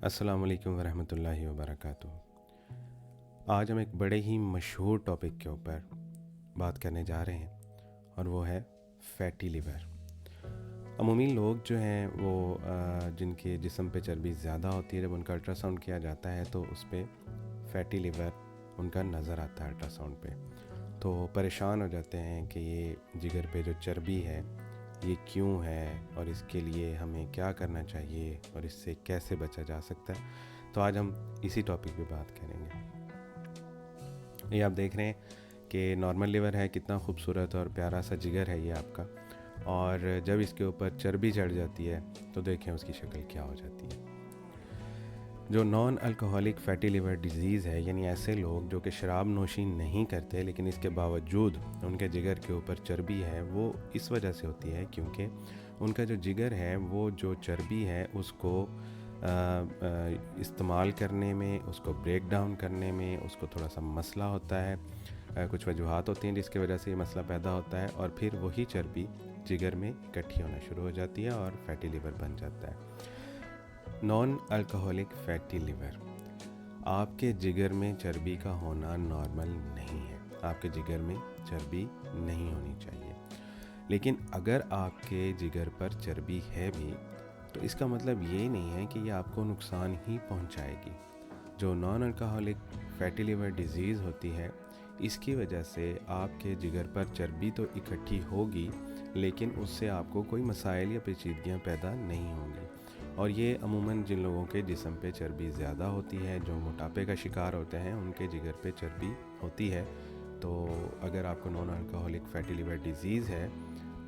अस्सलाम वालेकुम वरहमतुल्लाहि वबरकातुहू। आज हम एक बड़े ही मशहूर टॉपिक के ऊपर बात करने जा रहे हैं और वो है फैटी लिवर। अमूमी लोग जो हैं वो जिनके जिस्म पे चर्बी ज़्यादा होती है, जब उनका अल्ट्रासाउंड किया जाता है तो उस पर फैटी लिवर उनका नज़र आता है अल्ट्रासाउंड पे, तो परेशान हो जाते हैं कि ये जिगर पे जो चर्बी है ये क्यों है और इसके लिए हमें क्या करना चाहिए और इससे कैसे बचा जा सकता है। तो आज हम इसी टॉपिक पे बात करेंगे। ये आप देख रहे हैं कि नॉर्मल लिवर है, कितना खूबसूरत और प्यारा सा जिगर है ये आपका, और जब इसके ऊपर चर्बी चढ़ जाती है तो देखें उसकी शक्ल क्या हो जाती है। जो non alcoholic fatty liver disease है, यानी ऐसे लोग जो कि शराब नोशी नहीं करते लेकिन इसके बावजूद उनके जिगर के ऊपर चर्बी है, वो इस वजह से होती है क्योंकि उनका जो जिगर है वो जो चर्बी है उसको इस्तेमाल करने में, उसको ब्रेक डाउन करने में उसको थोड़ा सा मसला होता है। कुछ वजूहात होती हैं जिसकी वजह से ये मसला पैदा होता है और फिर वही चर्बी जिगर में इकट्ठी होना शुरू हो जाती है और फैटी लिवर बन जाता है। नॉन अल्कोहलिक फैटी लिवर, आपके जिगर में चर्बी का होना नॉर्मल नहीं है। आपके जिगर में चर्बी नहीं होनी चाहिए, लेकिन अगर आपके जिगर पर चर्बी है भी तो इसका मतलब ये नहीं है कि ये आपको नुकसान ही पहुंचाएगी। जो non alcoholic fatty liver disease होती है, इसकी वजह से आपके जिगर पर चर्बी तो इकट्ठी होगी लेकिन उससे आपको कोई मसाइल या पेचीदगियाँ पैदा नहीं होंगी। और ये अमूमन जिन लोगों के जिस्म पे चर्बी ज़्यादा होती है, जो मोटापे का शिकार होते हैं, उनके जिगर पे चर्बी होती है। तो अगर आपको non alcoholic fatty liver disease है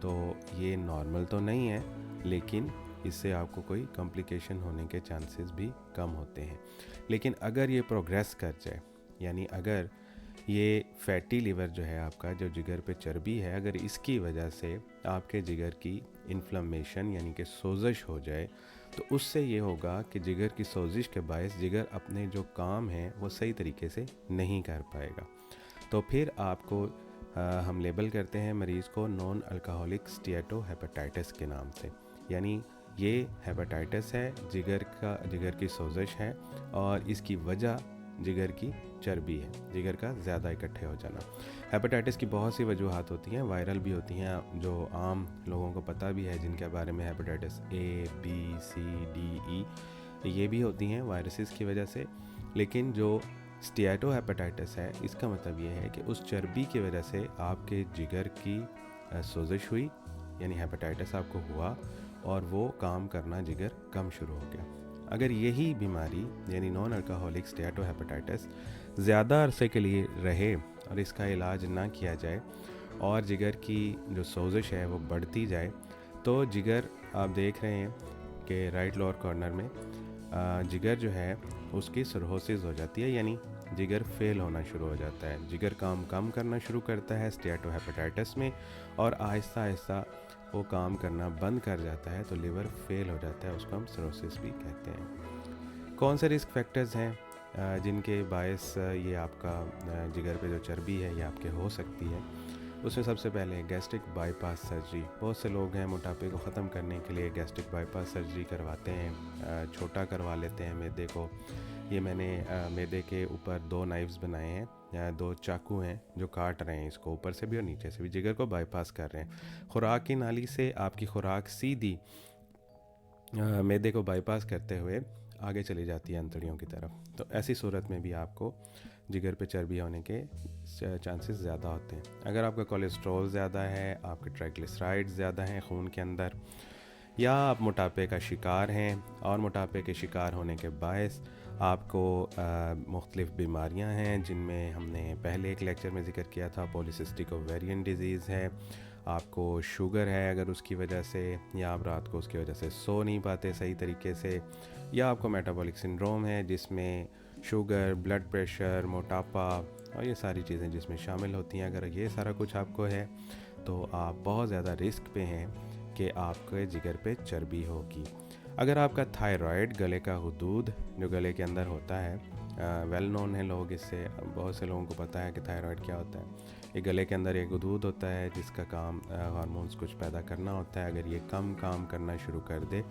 तो ये नॉर्मल तो नहीं है, लेकिन इससे आपको कोई कॉम्प्लिकेशन होने के चांसेस भी कम होते हैं। लेकिन अगर ये प्रोग्रेस कर जाए, यानी अगर ये फैटी लिवर जो है आपका, जो जिगर पे चर्बी है, अगर इसकी वजह से आपके जिगर की इन्फ्लेमेशन यानी कि सोजिश हो जाए, तो उससे ये होगा कि जिगर की सोजिश के बायस जिगर अपने जो काम हैं वो सही तरीके से नहीं कर पाएगा। तो फिर आपको हम लेबल करते हैं मरीज़ को नॉन अल्कोहलिक स्टीएटोहेपेटाइटिस के नाम से। यानी ये हेपेटाइटिस है, जिगर की सोजिश है और इसकी वजह जिगर की चर्बी है, जिगर का ज़्यादा इकट्ठे हो जाना। हेपेटाइटिस की बहुत सी वजूहात होती हैं, वायरल भी होती हैं, जो आम लोगों को पता भी है, जिनके बारे में hepatitis A B C D E ये भी होती हैं वायरसेस की वजह से। लेकिन जो स्टीएटोहेपेटाइटिस है, इसका मतलब ये है कि उस चर्बी की वजह से आपके जिगर की सोजिश हुई, यानी हेपेटाइटिस आपको हुआ और वो काम करना जिगर कम शुरू हो गया। अगर यही बीमारी यानी नॉन अल्कोहलिक स्टीएटोहेपेटाइटिस ज़्यादा अरसे के लिए रहे और इसका इलाज ना किया जाए और जिगर की जो सोजिश है वो बढ़ती जाए, तो जिगर आप देख रहे हैं कि राइट लोअर कॉर्नर में जिगर जो है उसकी सर्होसिस हो जाती है, यानी जिगर फेल होना शुरू हो जाता है। जिगर काम कम करना शुरू करता है स्टीएटोहेपेटाइटिस में और आहिस्ता आहिस्ता वो काम करना बंद कर जाता है, तो लिवर फेल हो जाता है, उसको हम सिरोसिस भी कहते हैं। कौन से रिस्क फैक्टर्स हैं जिनके बायस ये आपका जिगर पे जो चर्बी है ये आपके हो सकती है? उसमें सबसे पहले गैस्ट्रिक बाईपास सर्जरी। बहुत से लोग हैं मोटापे को ख़त्म करने के लिए गैस्ट्रिक बाईपास सर्जरी करवाते हैं, छोटा करवा लेते हैं मैदे को। ये मैंने मैदे के ऊपर 2 नाइफ्स बनाए हैं, 2 चाकू हैं जो काट रहे हैं इसको ऊपर से भी और नीचे से भी, जिगर को बाईपास कर रहे हैं। खुराक की नाली से आपकी खुराक सीधी मैदे को बाईपास करते हुए आगे चली जाती है अंतड़ियों की तरफ। तो ऐसी सूरत में भी आपको जिगर पे चर्बी होने के चांसेस ज़्यादा होते हैं। अगर आपका कोलेस्ट्रॉल ज़्यादा है, आपके ट्राइग्लिसराइड्स ज़्यादा हैं खून के अंदर, या आप मोटापे का शिकार हैं और मोटापे के शिकार होने के बायस आपको मुख्तलिफ़ बीमारियां हैं, जिनमें हमने पहले एक लेक्चर में ज़िक्र किया था, पॉलीसिस्टिक ओवेरियन डिज़ीज़ है, आपको शुगर है अगर उसकी वजह से, या आप रात को उसकी वजह से सो नहीं पाते सही तरीके से, या आपको मेटाबॉलिक सिंड्रोम है जिसमें शुगर, ब्लड प्रेशर, मोटापा और ये सारी चीज़ें जिसमें शामिल होती हैं। अगर ये सारा कुछ आपको है तो आप बहुत ज़्यादा रिस्क पे हैं कि आपके जिगर पे चर्बी होगी। अगर आपका थायराइड, गले का गुदूद जो गले के अंदर होता है, वेल नोन है लोग इससे, बहुत से लोगों को पता है कि थायराइड क्या होता है। ये गले के अंदर एक गुदूद होता है जिसका काम हार्मोन्स कुछ पैदा करना होता है। अगर ये कम काम करना शुरू कर दे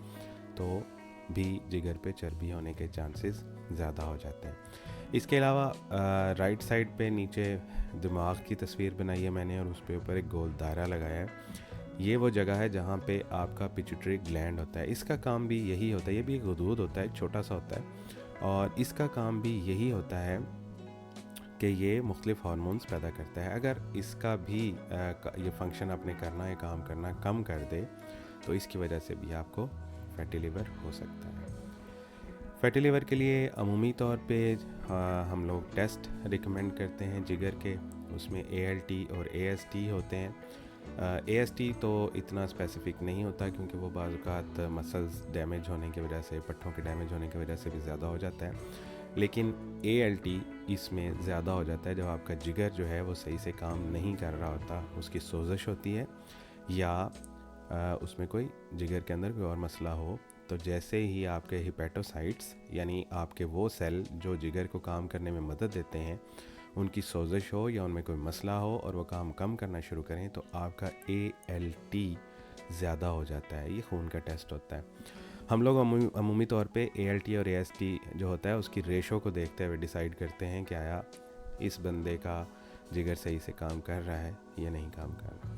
तो भी जिगर पे चर्बी होने के चांसेस ज़्यादा हो जाते हैं। इसके अलावा राइट साइड पे नीचे दिमाग की तस्वीर बनाई है मैंने और उस पे ऊपर एक गोल दायरा लगाया है। ये वो जगह है जहाँ पे आपका पिट्यूटरी ग्लैंड होता है। इसका काम भी यही होता है, ये भी एक गदूद होता है, छोटा सा होता है और इसका काम भी यही होता है कि ये मुख्तलिफ हार्मोन्स पैदा करता है। अगर इसका भी ये फंक्शन आपने करना है, काम करना कम कर दे तो इसकी वजह से भी आपको फैटी लिवर हो सकता है। फैटी लिवर के लिए अमूमी तौर पे हम लोग टेस्ट रिकमेंड करते हैं जिगर के, उसमें ALT और AST होते हैं। AST तो इतना स्पेसिफिक नहीं होता क्योंकि वो बाज़ औक़ात मसल्स डैमेज होने की वजह से, पट्ठों के डैमेज होने की वजह से भी ज़्यादा हो जाता है। लेकिन ALT इसमें ज़्यादा हो जाता है जब आपका जिगर जो है वो सही से काम नहीं कर रहा होता, उसकी सोजिश होती है या उसमें कोई जिगर के अंदर कोई और मसला हो। तो जैसे ही आपके हिपेटोसाइट्स यानी आपके वो सेल जो जिगर को काम करने में मदद देते हैं, उनकी सोजिश हो या उनमें कोई मसला हो और वो काम कम करना शुरू करें तो आपका ALT ज़्यादा हो जाता है। ये खून का टेस्ट होता है। हम लोग अमूमी तौर पे ALT और AST जो होता है उसकी रेशो को देखते हुए डिसाइड करते हैं कि आया इस बंदे का जिगर सही से काम कर रहा है या नहीं काम कर रहा।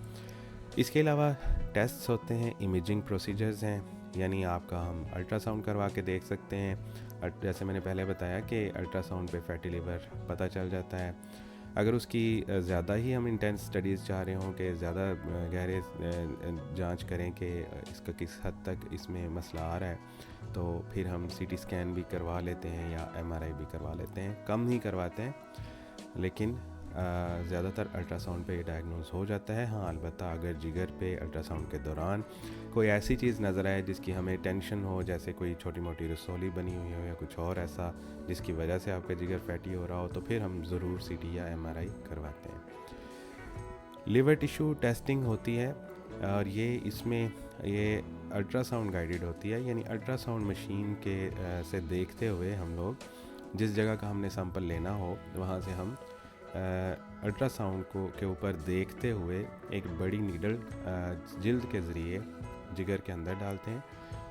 इसके अलावा टेस्ट्स होते हैं, इमेजिंग प्रोसीजर्स हैं, यानी आपका हम अल्ट्रासाउंड करवा के देख सकते हैं। जैसे मैंने पहले बताया कि अल्ट्रासाउंड पे फैटी लिवर पता चल जाता है। अगर उसकी ज़्यादा ही हम इंटेंस स्टडीज़ चाह रहे हों कि ज़्यादा गहरे जांच करें कि इसका किस हद तक इसमें मसला आ रहा है तो फिर हम CT स्कैन भी करवा लेते हैं या MRI भी करवा लेते हैं। कम ही करवाते हैं लेकिन ज़्यादातर अल्ट्रासाउंड पे डायग्नोज हो जाता है। हाँ, अलबत्ता अगर जिगर पे अल्ट्रासाउंड के दौरान कोई ऐसी चीज़ नज़र आए जिसकी हमें टेंशन हो, जैसे कोई छोटी मोटी रसौली बनी हुई हो या कुछ और ऐसा जिसकी वजह से आपका जिगर फैटी हो रहा हो, तो फिर हम ज़रूर CT या MRI करवाते हैं। लिवर टिश्यू टेस्टिंग होती है और ये अल्ट्रासाउंड गाइडेड होती है, यानी अल्ट्रासाउंड मशीन के से देखते हुए हम लोग जिस जगह का हमने सैंपल लेना हो वहाँ से हम अल्ट्रासाउंड को के ऊपर देखते हुए एक बड़ी नीडल जिल्द के ज़रिए जिगर के अंदर डालते हैं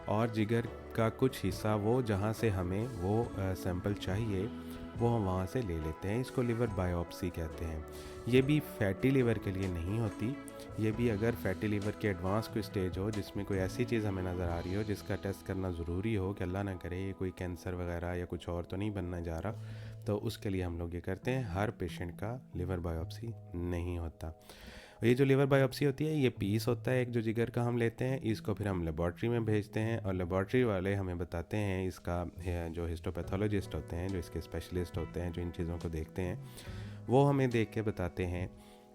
और जिगर का कुछ हिस्सा वो जहाँ से हमें वो सैंपल चाहिए वो हम वहाँ से ले लेते हैं। इसको लिवर बायोप्सी कहते हैं। ये भी फैटी लिवर के लिए नहीं होती, ये भी अगर फैटी लिवर के एडवांस कोई स्टेज हो जिसमें कोई ऐसी चीज़ हमें नज़र आ रही हो जिसका टेस्ट करना ज़रूरी हो कि अल्लाह ना करे ये कोई कैंसर वगैरह या कुछ और तो नहीं बनना जा रहा, तो उसके लिए हम लोग ये करते हैं। हर पेशेंट का लिवर बायोप्सी नहीं होता। ये जो लिवर बायोप्सी होती है ये पीस होता है एक जो जिगर का हम लेते हैं, इसको फिर हम लेबॉर्ट्री में भेजते हैं और लेबॉर्ट्री वाले हमें बताते हैं, इसका जो हिस्टोपैथोलॉजिस्ट होते हैं, जो इसके स्पेशलिस्ट होते हैं, जो इन चीज़ों को देखते हैं, वो हमें देख के बताते हैं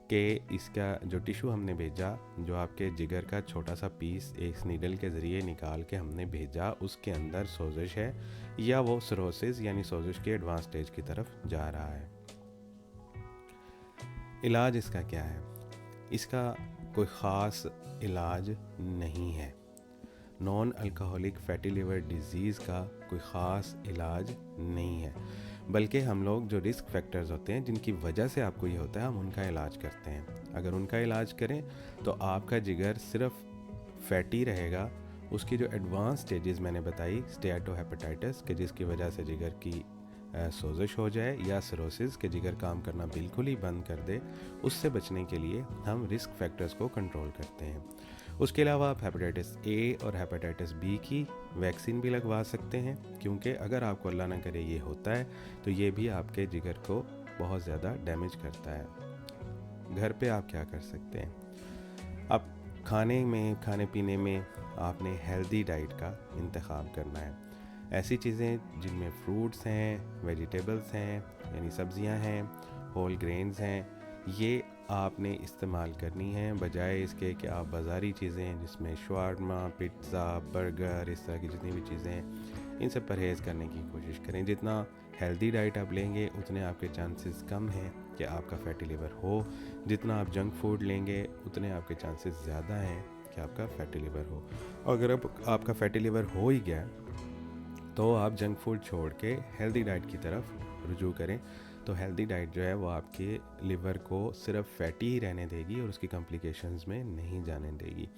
कि इसका जो टिश्यू हमने भेजा, जो आपके जिगर का छोटा सा पीस एक नीडल के ज़रिए निकाल के हमने भेजा, उसके अंदर सोजिश है या वो सिरोसिस यानी सोजिश के एडवांस स्टेज की तरफ जा रहा है। इलाज इसका क्या है? इसका कोई ख़ास इलाज नहीं है। Non alcoholic fatty liver disease का कोई ख़ास इलाज नहीं है, बल्कि हम लोग जो रिस्क फैक्टर्स होते हैं जिनकी वजह से आपको ये होता है हम उनका इलाज करते हैं। अगर उनका इलाज करें तो आपका जिगर सिर्फ फैटी रहेगा। उसकी जो एडवांस स्टेजेस मैंने बताई, स्टेटोहेपेटाइटिस के जिसकी वजह से जिगर की सोजिश हो जाए या सिरोसिस के जिगर काम करना बिल्कुल ही बंद कर दे, उससे बचने के लिए हम रिस्क फैक्टर्स को कंट्रोल करते हैं। उसके अलावा आप हेपेटाइटिस A और हेपेटाइटिस B की वैक्सीन भी लगवा सकते हैं, क्योंकि अगर आपको अल्लाह ना करे ये होता है तो ये भी आपके जिगर को बहुत ज़्यादा डैमेज करता है। घर पे आप क्या कर सकते हैं? अब खाने पीने में आपने हेल्दी डाइट का इंतखाब करना है। ऐसी चीज़ें जिनमें फ्रूट्स हैं, वेजिटेबल्स हैं यानी सब्जियां हैं, होल ग्रेन्स हैं, ये आपने इस्तेमाल करनी है, बजाय इसके कि आप बाज़ारी चीज़ें जिसमें शवारमा, पिज़्ज़ा, बर्गर, इस तरह की जितनी भी चीज़ें हैं इनसे परहेज़ करने की कोशिश करें। जितना हेल्दी डाइट आप लेंगे उतने आपके चांसेस कम हैं कि आपका फैटी लिवर हो। जितना आप जंक फूड लेंगे उतने आपके चांसेस ज़्यादा हैं कि आपका फैटी लिवर हो। अगर आपका फैटी लिवर हो ही गया तो आप जंक फूड छोड़ के हेल्दी डाइट की तरफ रुजू करें। तो हेल्दी डाइट जो है वो आपके लिवर को सिर्फ फैटी ही रहने देगी और उसकी कॉम्प्लिकेशंस में नहीं जाने देगी।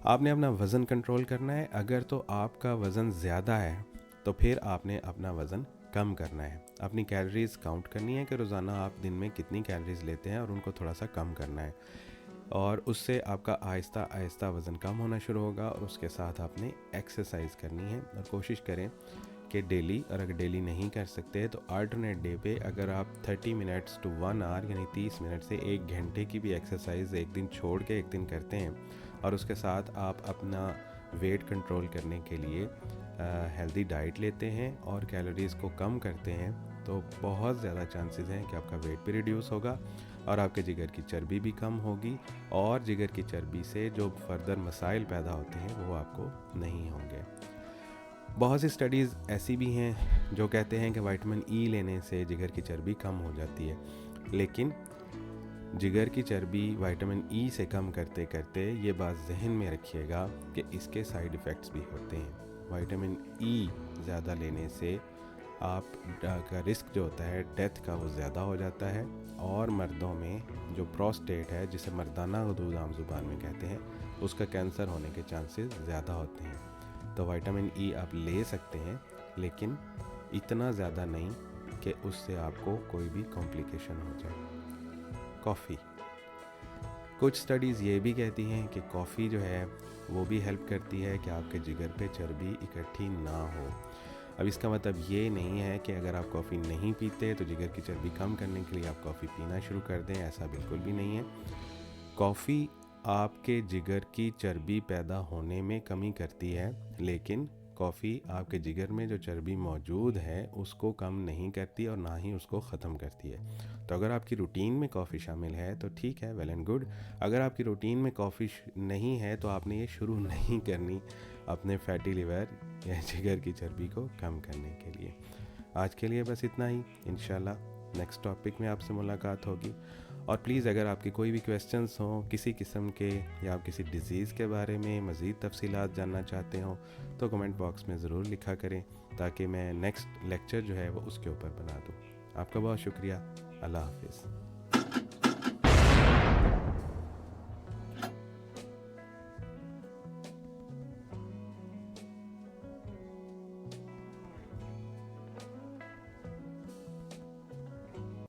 आपने अपना वज़न कंट्रोल करना है। अगर तो आपका वज़न ज़्यादा है तो फिर आपने अपना वज़न कम करना है। अपनी कैलोरीज़ काउंट करनी है कि रोज़ाना आप दिन में कितनी कैलोरीज़ लेते हैं और उनको थोड़ा सा कम करना है, और उससे आपका आहिस्ता आहिस्ता वज़न कम होना शुरू होगा। और उसके साथ आपने एक्सरसाइज करनी है, और कोशिश करें कि डेली, और अगर डेली नहीं कर सकते तो अल्टरनेट डे पे अगर आप 30 मिनट्स टू 1 आवर यानी 30 मिनट से 1 घंटे की भी एक्सरसाइज एक दिन छोड़ के एक दिन करते हैं, और उसके साथ आप अपना वेट कंट्रोल करने के लिए हेल्दी डाइट लेते हैं और कैलोरीज़ को कम करते हैं, तो बहुत ज़्यादा चांसेस हैं कि आपका वेट भी रिड्यूस होगा और आपके जिगर की चर्बी भी कम होगी, और जिगर की चर्बी से जो फर्दर मसाइल पैदा होते हैं वो आपको नहीं होंगे। बहुत सी स्टडीज़ ऐसी भी हैं जो कहते हैं कि विटामिन ई लेने से जिगर की चर्बी कम हो जाती है, लेकिन जिगर की चर्बी विटामिन ई से कम करते करते ये बात जहन में रखिएगा कि इसके साइड इफ़ेक्ट्स भी होते हैं। विटामिन ई ज़्यादा लेने से आप का रिस्क जो होता है डेथ का वो ज़्यादा हो जाता है, और मर्दों में जो प्रोस्टेट है, जिसे मर्दाना गदूद आम ज़ुबान में कहते हैं, उसका कैंसर होने के चांसेस ज़्यादा होते हैं। तो विटामिन ई आप ले सकते हैं, लेकिन इतना ज़्यादा नहीं कि उससे आपको कोई भी कॉम्प्लिकेशन हो जाए। कॉफ़ी, कुछ स्टडीज़ ये भी कहती हैं कि कॉफ़ी जो है वो भी हेल्प करती है कि आपके जिगर पे चर्बी इकट्ठी ना हो। अब इसका मतलब ये नहीं है कि अगर आप कॉफ़ी नहीं पीते तो जिगर की चर्बी कम करने के लिए आप कॉफ़ी पीना शुरू कर दें, ऐसा बिल्कुल भी नहीं है। कॉफ़ी आपके जिगर की चर्बी पैदा होने में कमी करती है, लेकिन कॉफ़ी आपके जिगर में जो चर्बी मौजूद है उसको कम नहीं करती और ना ही उसको ख़त्म करती है। तो अगर आपकी रूटीन में कॉफ़ी शामिल है तो ठीक है, वेल एंड गुड। अगर आपकी रूटीन में कॉफ़ी नहीं है तो आपने ये शुरू नहीं करनी अपने फैटी लिवर या जिगर की चर्बी को कम करने के लिए। आज के लिए बस इतना ही। इंशाल्लाह नेक्स्ट टॉपिक में आपसे मुलाकात होगी। और प्लीज़ अगर आपकी कोई भी क्वेश्चंस हों किसी किस्म के, या आप किसी डिज़ीज़ के बारे में मज़ीद तफसीलात जानना चाहते हो, तो कमेंट बॉक्स में ज़रूर लिखा करें, ताकि मैं नेक्स्ट लेक्चर जो है वो उसके ऊपर बना दूँ। आपका बहुत शुक्रिया। अल्लाह हाफ़िज़।